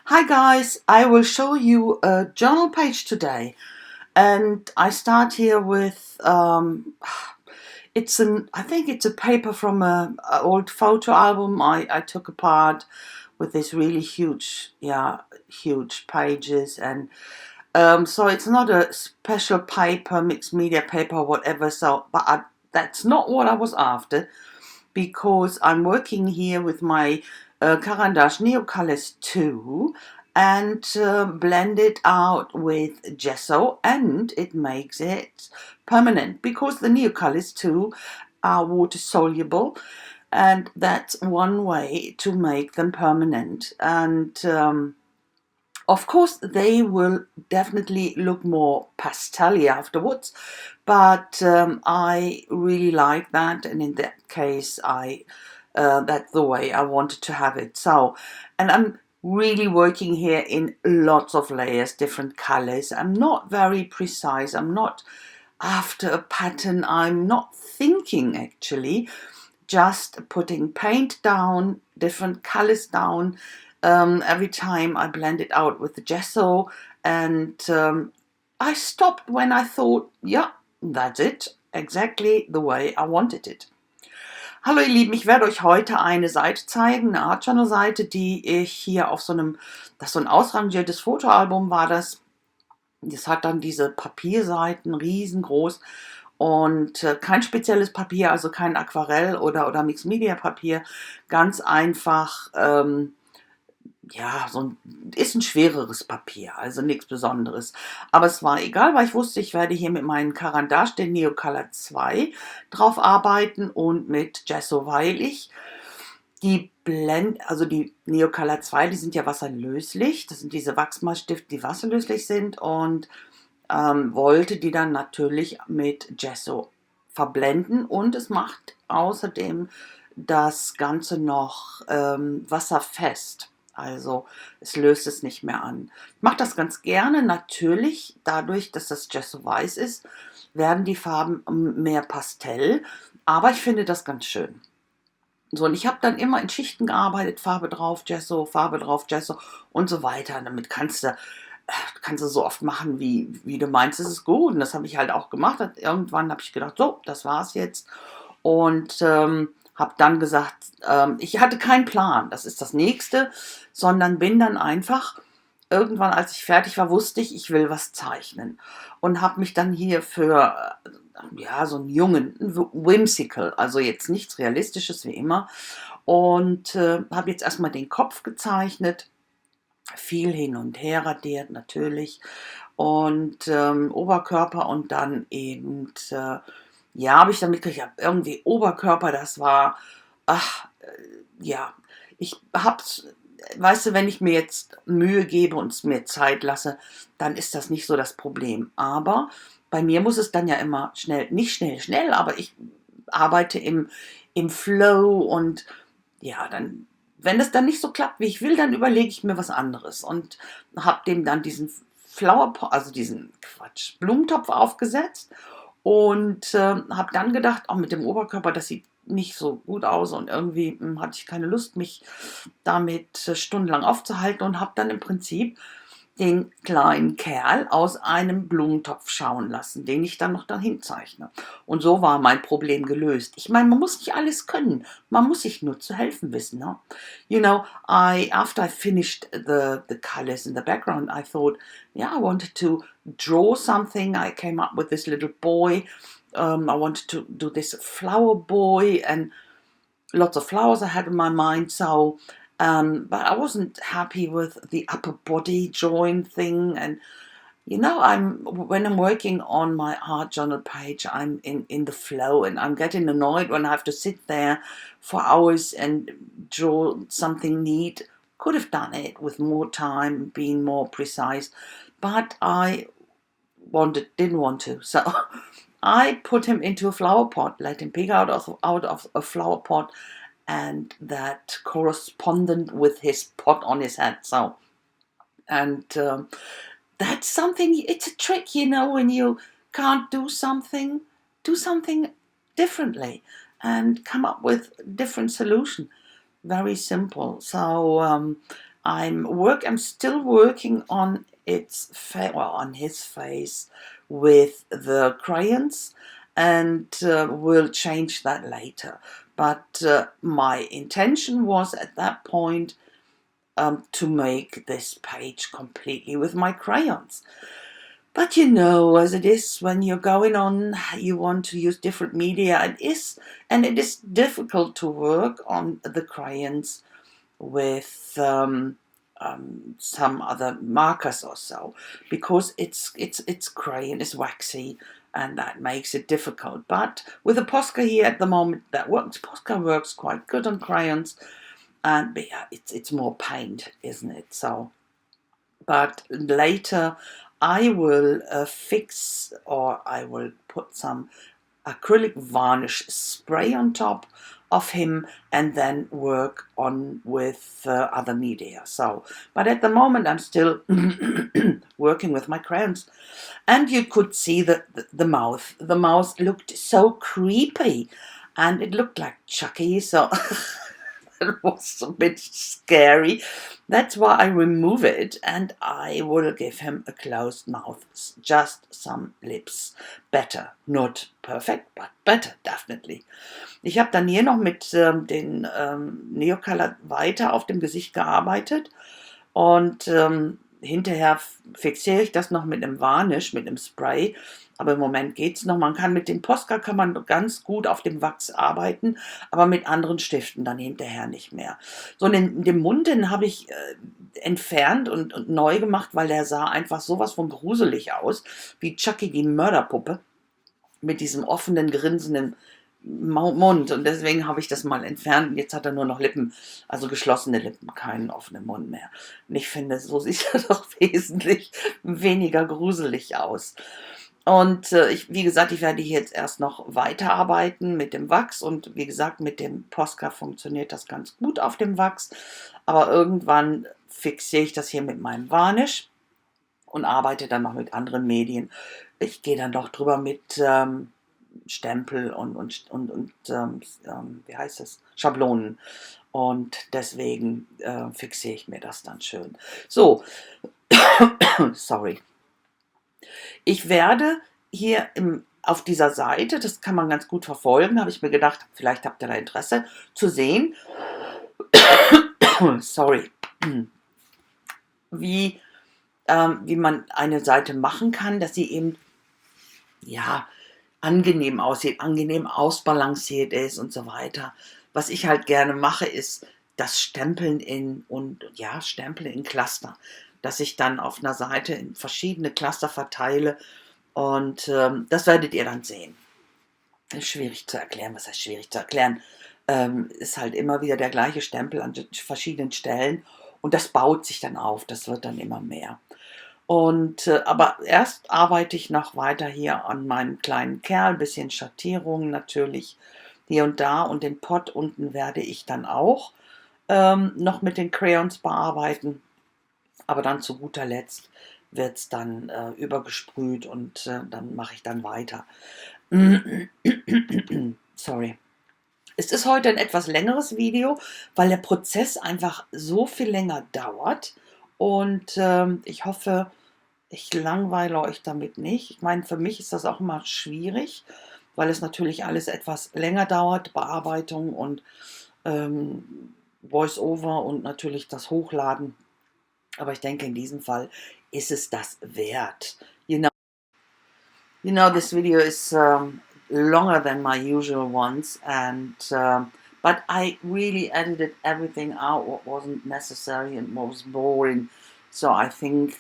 Hi guys, I will show you a journal page today, and I start here with I think it's a paper from a old photo album I took apart with this really huge pages, and so it's not a special paper, mixed media paper, or whatever. That's not what I was after, because I'm working here with my Caran d'Ache Neocolors 2 and blend it out with gesso, and it makes it permanent because the Neocolors 2 are water soluble, and that's one way to make them permanent. And of course, they will definitely look more pastel-y afterwards, but I really like that, and in that case, that's the way I wanted to have it. So, and I'm really working here in lots of layers, different colors. I'm not very precise. I'm not after a pattern. I'm not thinking actually, just putting paint down, different colors down. Every time I blend it out with the gesso, and I stopped when I thought, yeah, that's it, exactly the way I wanted it. Hallo ihr Lieben, ich werde euch heute eine Seite zeigen, eine Art Journal Seite, die ich hier auf das ist so ein ausrangiertes Fotoalbum war das. Das hat dann diese Papierseiten, riesengroß, und kein spezielles Papier, also kein Aquarell oder Mixed Media Papier, ganz einfach, ja, ist ein schwereres Papier, also nichts Besonderes. Aber es war egal, weil ich wusste, ich werde hier mit meinen Caran d'Ache, den Neocolor 2, drauf arbeiten und mit Gesso, weil ich die Neocolor 2, die sind ja wasserlöslich. Das sind diese Wachsmalstifte, die wasserlöslich sind, und wollte die dann natürlich mit Gesso verblenden, und es macht außerdem das Ganze noch wasserfest. Also es löst es nicht mehr an. Ich mache das ganz gerne. Natürlich, dadurch, dass das Gesso weiß ist, werden die Farben mehr Pastell, aber ich finde das ganz schön. So, und ich habe dann immer in Schichten gearbeitet, Farbe drauf, Gesso und so weiter. Damit kannst du so oft machen, wie du meinst, es ist gut. Und das habe ich halt auch gemacht. Und irgendwann habe ich gedacht, so, das war's jetzt. Und habe dann gesagt, ich hatte keinen Plan, das ist das Nächste, sondern bin dann einfach, irgendwann, als ich fertig war, wusste ich, ich will was zeichnen. Und habe mich dann hier für ja, so einen jungen, whimsical, also jetzt nichts Realistisches wie immer. Und habe jetzt erstmal den Kopf gezeichnet, viel hin und her radiert natürlich, und Oberkörper, und dann eben, ja, habe ich dann mitgekriegt, irgendwie Oberkörper, das war, ach, ja, ich hab's, weißt du, wenn ich mir jetzt Mühe gebe und es mir Zeit lasse, dann ist das nicht so das Problem. Aber bei mir muss es dann ja immer schnell, nicht schnell, aber ich arbeite im Flow, und ja, dann, wenn es dann nicht so klappt, wie ich will, dann überlege ich mir was anderes und habe dem dann diesen Flowerpot, also diesen Blumentopf aufgesetzt, und habe dann gedacht, auch mit dem Oberkörper, das sieht nicht so gut aus, und irgendwie hatte ich keine Lust, mich damit stundenlang aufzuhalten, und habe dann im Prinzip den kleinen Kerl aus einem Blumentopf schauen lassen, den ich dann noch dahin zeichne. Und so war mein Problem gelöst. Ich meine, man muss nicht alles können, man muss sich nur zu helfen wissen. Ne? You know, after I finished the colors in the background, I thought, yeah, I wanted to draw something. I came up with this little boy. I wanted to do this flower boy, and lots of flowers I had in my mind. So but I wasn't happy with the upper body drawing thing. And when I'm working on my art journal page, I'm in the flow, and I'm getting annoyed when I have to sit there for hours and draw something neat. Could have done it with more time, being more precise, but I didn't want to. So I put him into a flower pot, let him pick out of a flower pot, and that correspondent with his pot on his head. So, and that's something, it's a trick, when you can't do something differently and come up with different solution. Very simple. So I'm still working on on his face with the crayons, and we'll change that later. But my intention was at that point to make this page completely with my crayons. But you know, as it is, when you're going on, you want to use different media. It is difficult to work on the crayons with some other markers or so, because it's crayon, it's waxy, and that makes it difficult. But with the Posca here at the moment, that works. Posca works quite good on crayons, but yeah, it's more paint, isn't it? So, but later I will fix, or I will put some acrylic varnish spray on top of him and then work on with other media. So, but at the moment I'm still working with my crayons, and you could see the mouth. The mouth looked so creepy, and it looked like Chucky. So it was a bit scary. That's why I remove it, and I will give him a closed mouth, just some lips. Better, not perfect, but better, definitely. Ich habe dann hier noch mit den Neocolor weiter auf dem Gesicht gearbeitet, und hinterher fixiere ich das noch mit einem Varnish, mit einem Spray. Aber im Moment geht es noch. Man kann mit dem Posca kann man ganz gut auf dem Wachs arbeiten, aber mit anderen Stiften dann hinterher nicht mehr. So, den Mund, den habe ich entfernt und neu gemacht, weil der sah einfach sowas von gruselig aus, wie Chucky die Mörderpuppe, mit diesem offenen, grinsenden Mund, und deswegen habe ich das mal entfernt. Jetzt hat er nur noch Lippen, also geschlossene Lippen, keinen offenen Mund mehr. Und ich finde, so sieht er doch wesentlich weniger gruselig aus. Und wie gesagt, ich werde hier jetzt erst noch weiterarbeiten mit dem Wachs, und wie gesagt, mit dem Posca funktioniert das ganz gut auf dem Wachs, aber irgendwann fixiere ich das hier mit meinem Varnish und arbeite dann noch mit anderen Medien. Ich gehe dann doch drüber mit Stempel und wie heißt das? Schablonen. Und deswegen fixiere ich mir das dann schön. So, sorry. Ich werde hier auf dieser Seite, das kann man ganz gut verfolgen, habe ich mir gedacht, vielleicht habt ihr da Interesse zu sehen, sorry, wie man eine Seite machen kann, dass sie eben, ja, angenehm aussieht, angenehm ausbalanciert ist und so weiter. Was ich halt gerne mache, ist das Stempeln Stempeln in Cluster, dass ich dann auf einer Seite in verschiedene Cluster verteile, und das werdet ihr dann sehen. Das ist schwierig zu erklären. Was heißt schwierig zu erklären? Ist halt immer wieder der gleiche Stempel an verschiedenen Stellen, und das baut sich dann auf, das wird dann immer mehr. Und aber erst arbeite ich noch weiter hier an meinem kleinen Kerl, bisschen Schattierungen natürlich hier und da, und den Pot unten werde ich dann auch noch mit den Crayons bearbeiten, aber dann zu guter Letzt wird es dann übergesprüht, und dann mache ich dann weiter. Sorry. Es ist heute ein etwas längeres Video, weil der Prozess einfach so viel länger dauert, und ich hoffe, ich langweile euch damit nicht. Ich meine, für mich ist das auch immer schwierig, weil es natürlich alles etwas länger dauert, Bearbeitung und Voice-Over und natürlich das Hochladen. Aber ich denke, in diesem Fall ist es das wert. You know, this video is longer than my usual ones, and but I really edited everything out what wasn't necessary and what was boring. So I think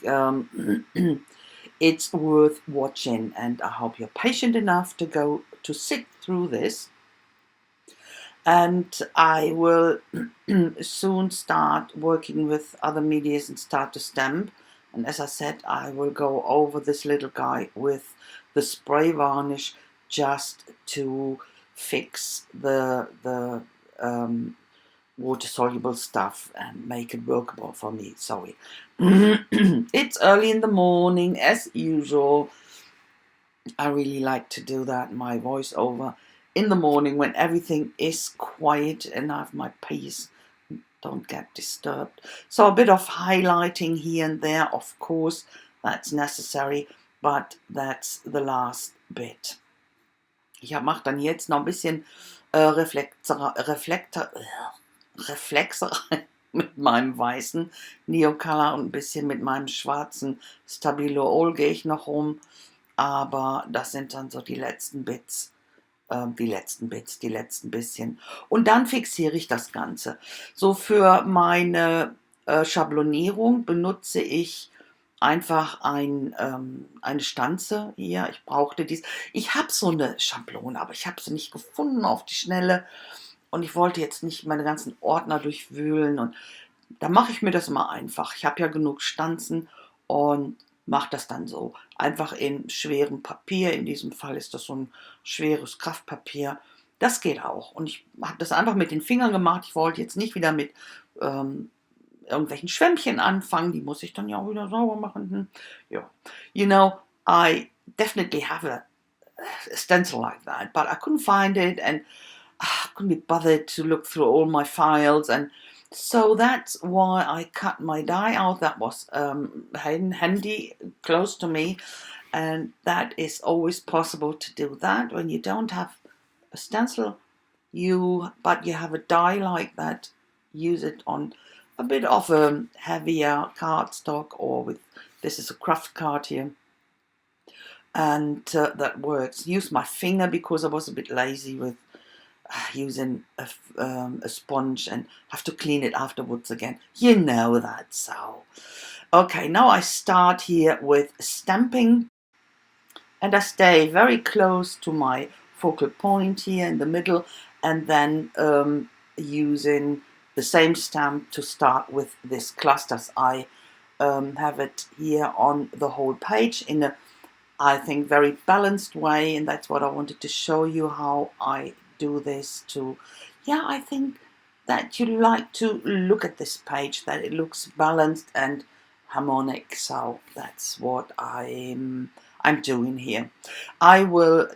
it's worth watching, and I hope you're patient enough to sit through this. And I will soon start working with other medias and start to stamp. And as I said, I will go over this little guy with the spray varnish just to fix the water-soluble stuff and make it workable for me. Sorry. It's early in the morning, as usual. I really like to do that, my voiceover in the morning when everything is quiet and I have my peace. don't get disturbed. So a bit of highlighting here and there, of course, that's necessary, but that's the last bit. Ich mache dann jetzt noch ein bisschen Reflektor Reflexe mit meinem weißen Neocolor und ein bisschen mit meinem schwarzen Stabilo All gehe ich noch rum. Aber das sind dann so die letzten Bits, die letzten bisschen. Und dann fixiere ich das Ganze. So für meine Schablonierung benutze ich einfach eine Stanze hier. Ich brauchte dies. Ich habe so eine Schablone, aber ich habe sie nicht gefunden auf die Schnelle. Und ich wollte jetzt nicht meine ganzen Ordner durchwühlen. Und da mache ich mir das immer einfach. Ich habe ja genug Stanzen und mache das dann so. Einfach in schwerem Papier. In diesem Fall ist das so ein schweres Kraftpapier. Das geht auch. Und ich habe das einfach mit den Fingern gemacht. Ich wollte jetzt nicht wieder mit irgendwelchen Schwämmchen anfangen. Die muss ich dann ja auch wieder sauber machen. Ja. You know, I definitely have a stencil like that, but I couldn't find it, and I couldn't be bothered to look through all my files, and so that's why I cut my die out. That was handy, close to me, and that is always possible to do that when you don't have a stencil, but you have a die like that. Use it on a bit of a heavier cardstock, or with, this is a craft card here, and that works. Use my finger because I was a bit lazy with using a sponge and have to clean it afterwards again. You know that. So okay, now I start here with stamping, and I stay very close to my focal point here in the middle, and then using the same stamp to start with this clusters. I have it here on the whole page in a, I think, very balanced way, and that's what I wanted to show you, how I do this to, yeah, I think that you like to look at this page, that it looks balanced and harmonic. So that's what I'm doing here. I will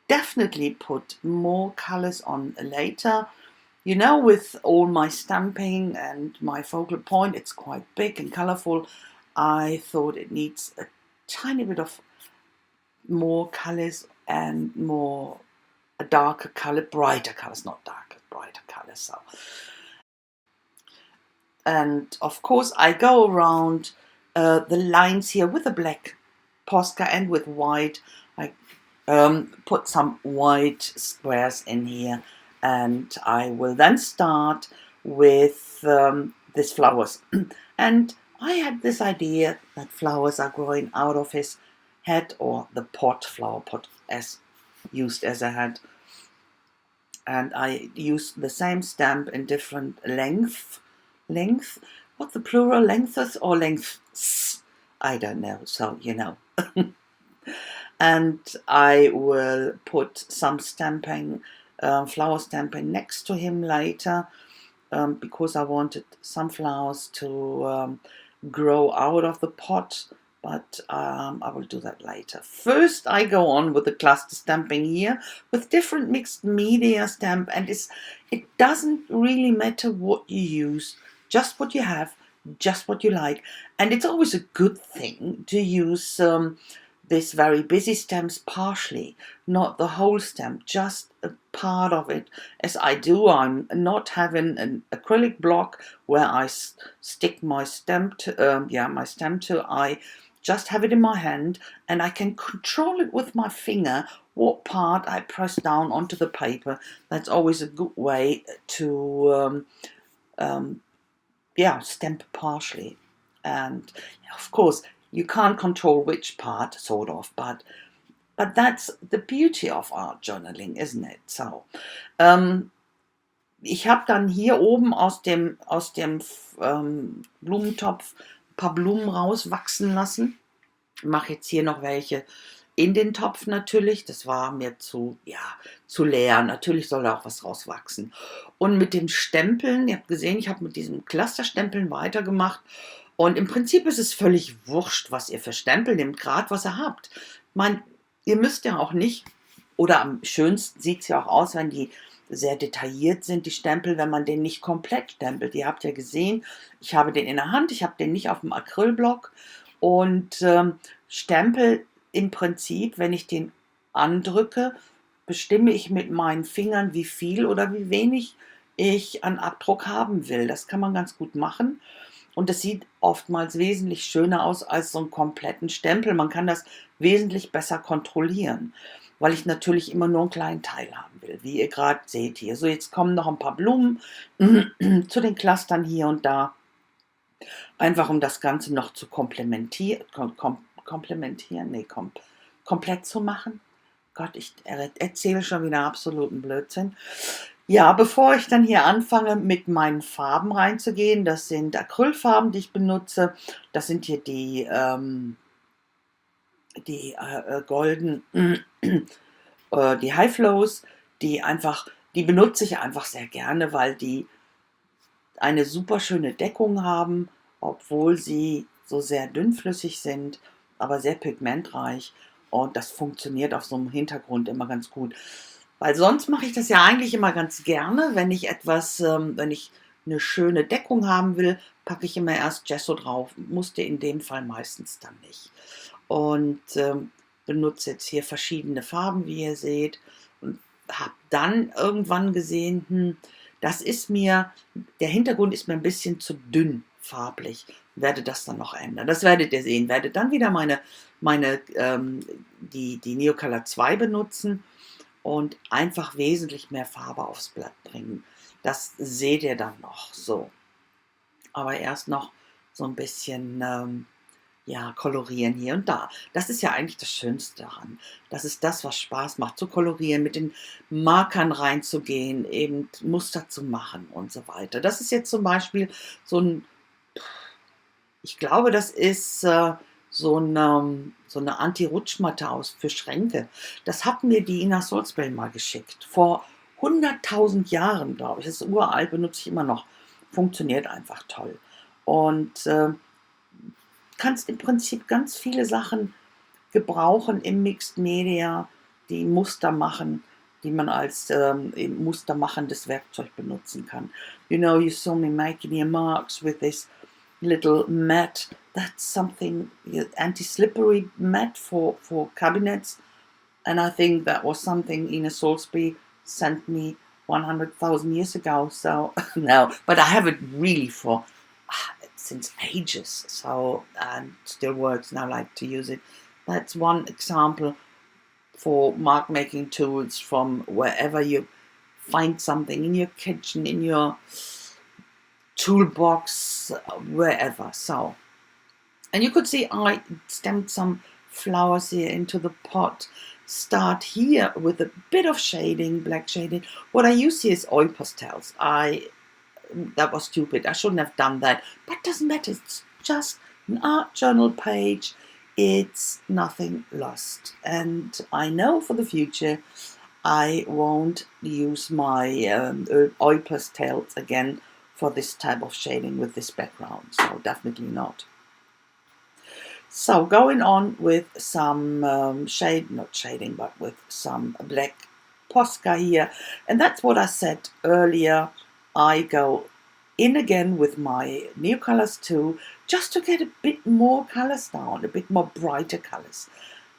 definitely put more colors on later. You know, with all my stamping and my focal point, it's quite big and colorful. I thought it needs a tiny bit of more colors and more a darker color, brighter colors, not darker, brighter colors. So, and of course I go around the lines here with a black Posca and with white. I put some white squares in here, and I will then start with these flowers. And I had this idea that flowers are growing out of his head, or the pot, flower pot, as used as a head. And I use the same stamp in different length, what the plural, lengths or lengths, I don't know, so you know. And I will put some stamping, flower stamping next to him later, because I wanted some flowers to grow out of the pot, but I will do that later. First I go on with the cluster stamping here with different mixed media stamp, and it doesn't really matter what you use, just what you have, just what you like. And it's always a good thing to use this very busy stamps partially, not the whole stamp, just a part of it, as I do. I'm not having an acrylic block where I stick my stamp to, my stamp to. I just have it in my hand, and I can control it with my finger, what part I press down onto the paper. That's always a good way to stamp partially. And of course you can't control which part, sort of, but that's the beauty of art journaling, isn't it? So, ich habe dann hier oben aus dem Blumentopf ein paar Blumen rauswachsen lassen. Ich mache jetzt hier noch welche in den Topf natürlich. Das war mir zu leer. Natürlich soll da auch was rauswachsen. Und mit dem Stempeln, ihr habt gesehen, ich habe mit diesem Clusterstempeln weitergemacht. Und im Prinzip ist es völlig wurscht, was ihr für Stempel nehmt, gerade was ihr habt. Ich meine, ihr müsst ja auch nicht, oder am schönsten sieht es ja auch aus, wenn die sehr detailliert sind, die Stempel, wenn man den nicht komplett stempelt. Ihr habt ja gesehen, ich habe den in der Hand, ich habe den nicht auf dem Acrylblock und Stempel im Prinzip, wenn ich den andrücke, bestimme ich mit meinen Fingern, wie viel oder wie wenig ich an Abdruck haben will. Das kann man ganz gut machen. Und das sieht oftmals wesentlich schöner aus als so einen kompletten Stempel. Man kann das wesentlich besser kontrollieren, weil ich natürlich immer nur einen kleinen Teil haben will, wie ihr gerade seht hier. So, jetzt kommen noch ein paar Blumen zu den Clustern hier und da, einfach um das Ganze noch zu komplett zu machen. Gott, ich erzähle schon wieder absoluten Blödsinn. Ja, bevor ich dann hier anfange, mit meinen Farben reinzugehen, das sind Acrylfarben, die ich benutze. Das sind hier die golden, die High Flows, die benutze ich einfach sehr gerne, weil die eine super schöne Deckung haben, obwohl sie so sehr dünnflüssig sind, aber sehr pigmentreich. Und das funktioniert auf so einem Hintergrund immer ganz gut. Weil sonst mache ich das ja eigentlich immer ganz gerne, wenn ich wenn ich eine schöne Deckung haben will, packe ich immer erst Gesso drauf. Musste in dem Fall meistens dann nicht. Und benutze jetzt hier verschiedene Farben, wie ihr seht. Und habe dann irgendwann gesehen, der Hintergrund ist mir ein bisschen zu dünn farblich. Werde das dann noch ändern. Das werdet ihr sehen. Werde dann wieder die Neocolor 2 benutzen und einfach wesentlich mehr Farbe aufs Blatt bringen. Das seht ihr dann noch so. Aber erst noch so ein bisschen kolorieren hier und da. Das ist ja eigentlich das Schönste daran. Das ist das, was Spaß macht, zu kolorieren, mit den Markern reinzugehen, eben Muster zu machen und so weiter. Das ist jetzt zum Beispiel ich glaube, das ist so eine Anti-Rutschmatte für Schränke. Das hat mir die Ina Salisbury mal geschickt. Vor 100.000 Jahren, glaube ich. Das ist uralt, benutze ich immer noch. Funktioniert einfach toll. Und kannst im Prinzip ganz viele Sachen gebrauchen im Mixed Media, die Muster machen, die man als mustermachendes Werkzeug benutzen kann. You know, you saw me making your marks with this little mat. That's something, anti-slippery mat for cabinets. And I think that was something Ina Salisbury sent me 100,000 years ago. So, no, but I have it really since ages. So, and still works, and I like to use it. That's one example for mark making tools from wherever you find something in your kitchen, in your toolbox, wherever. So, and you could see I stamped some flowers here into the pot. Start here with a bit of shading, black shading. What I use here is oil pastels. That was stupid. I shouldn't have done that. But doesn't matter. It's just an art journal page. It's nothing lost. And I know for the future I won't use my oil pastels again for this type of shading with this background. So definitely not. So going on with some not shading, but with some black Posca here. And that's what I said earlier. I go in again with my Neocolors 2 just to get a bit more colors down, a bit more brighter colors.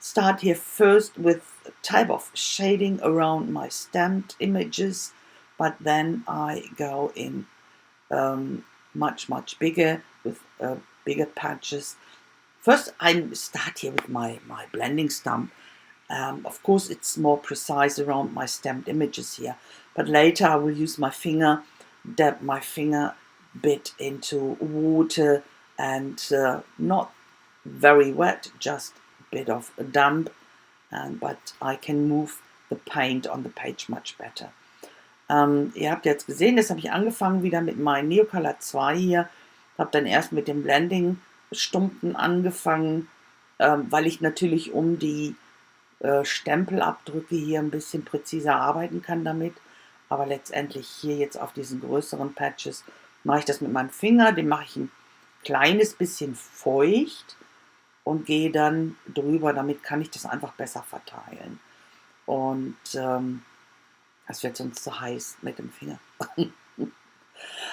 Start here first with a type of shading around my stamped images, but then I go in much bigger with bigger patches. First I start here with my blending stump. Of course it's more precise around my stamped images here, but later I will use my finger, dab my finger bit into water and not very wet, just a bit of a damp, but I can move the paint on the page much better. Ihr habt jetzt gesehen, das habe ich angefangen wieder mit meinem Neocolor 2 hier, habe dann erst mit dem Blending Stumpen angefangen, weil ich natürlich um die Stempelabdrücke hier ein bisschen präziser arbeiten kann damit. Aber letztendlich hier jetzt auf diesen größeren Patches mache ich das mit meinem Finger. Den mache ich ein kleines bisschen feucht und gehe dann drüber. Damit kann ich das einfach besser verteilen. Und Das wird sonst zu heiß mit dem Finger.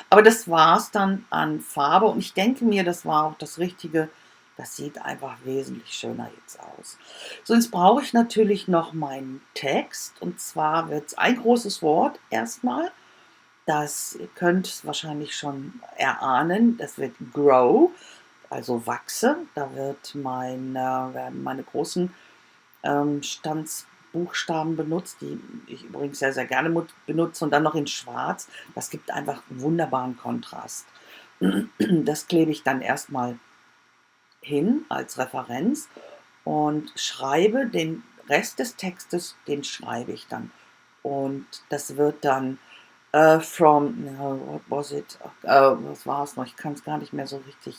Aber das war's dann an Farbe und ich denke mir, das war auch das Richtige. Das sieht einfach wesentlich schöner jetzt aus. So, jetzt brauche ich natürlich noch meinen Text und zwar wird es ein großes Wort erstmal. Das ihr könnt es wahrscheinlich schon erahnen. Das wird grow, also wachse. Da werden meine großen Standsbuchstaben benutzt, die ich übrigens sehr, sehr gerne benutze und dann noch in schwarz. Das gibt einfach einen wunderbaren Kontrast. Das klebe ich dann erstmal hin als Referenz und schreibe den Rest des Textes, den schreibe ich dann. Und das wird dann what was it? Was war es noch? Ich kann es gar nicht mehr so richtig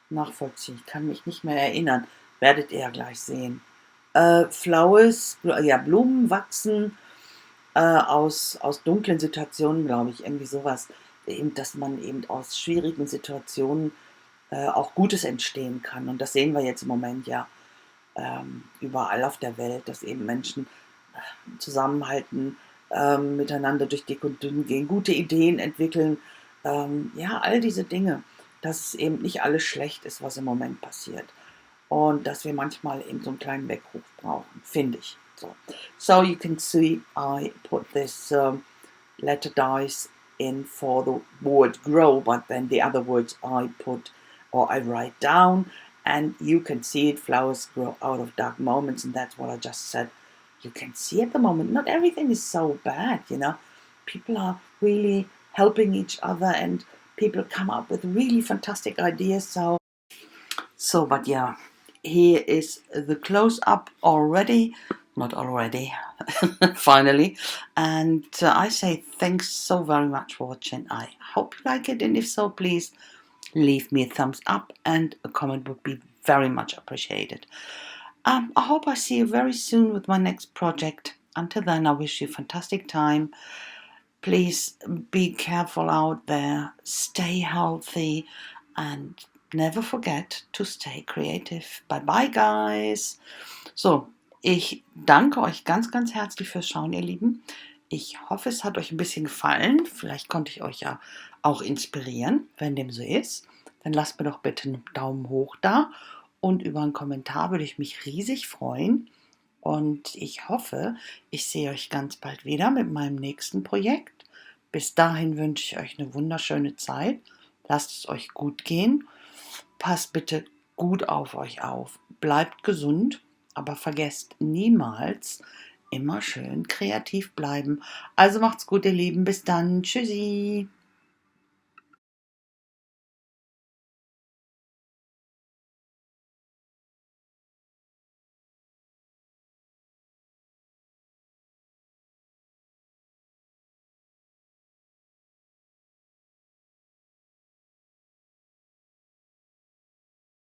nachvollziehen. Ich kann mich nicht mehr erinnern. Werdet ihr ja gleich sehen. Flowers, ja, Blumen wachsen aus dunklen Situationen, glaube ich, irgendwie sowas. Eben, dass man eben aus schwierigen Situationen auch Gutes entstehen kann. Und das sehen wir jetzt im Moment ja überall auf der Welt, dass eben Menschen zusammenhalten, miteinander durch dick und dünn gehen, gute Ideen entwickeln. Ja, all diese Dinge, dass es eben nicht alles schlecht ist, was im Moment passiert. Und dass wir manchmal eben so einen kleinen Weckruf brauchen, finde ich. So you can see I put this letter dice in for the word grow, but then the other words I put or I write down, and you can see it. Flowers grow out of dark moments, and that's what I just said. You can see at the moment, not everything is so bad, you know. People are really helping each other, and people come up with really fantastic ideas. But yeah, here is the close up already. Not already, finally. And I say thanks so very much for watching. I hope you like it, and if so, please leave me a thumbs up and a comment would be very much appreciated. I hope I see you very soon with my next project. Until then, I wish you a fantastic time. Please be careful out there, stay healthy, and never forget to stay creative. Bye bye, guys. So, ich danke euch ganz, ganz herzlich fürs Schauen, ihr Lieben. Ich hoffe, es hat euch ein bisschen gefallen. Vielleicht konnte ich euch ja auch inspirieren. Wenn dem so ist, dann lasst mir doch bitte einen Daumen hoch da. Und über einen Kommentar würde ich mich riesig freuen. Und ich hoffe, ich sehe euch ganz bald wieder mit meinem nächsten Projekt. Bis dahin wünsche ich euch eine wunderschöne Zeit. Lasst es euch gut gehen. Passt bitte gut auf euch auf. Bleibt gesund, aber vergesst niemals, immer schön kreativ bleiben. Also macht's gut, ihr Lieben. Bis dann. Tschüssi.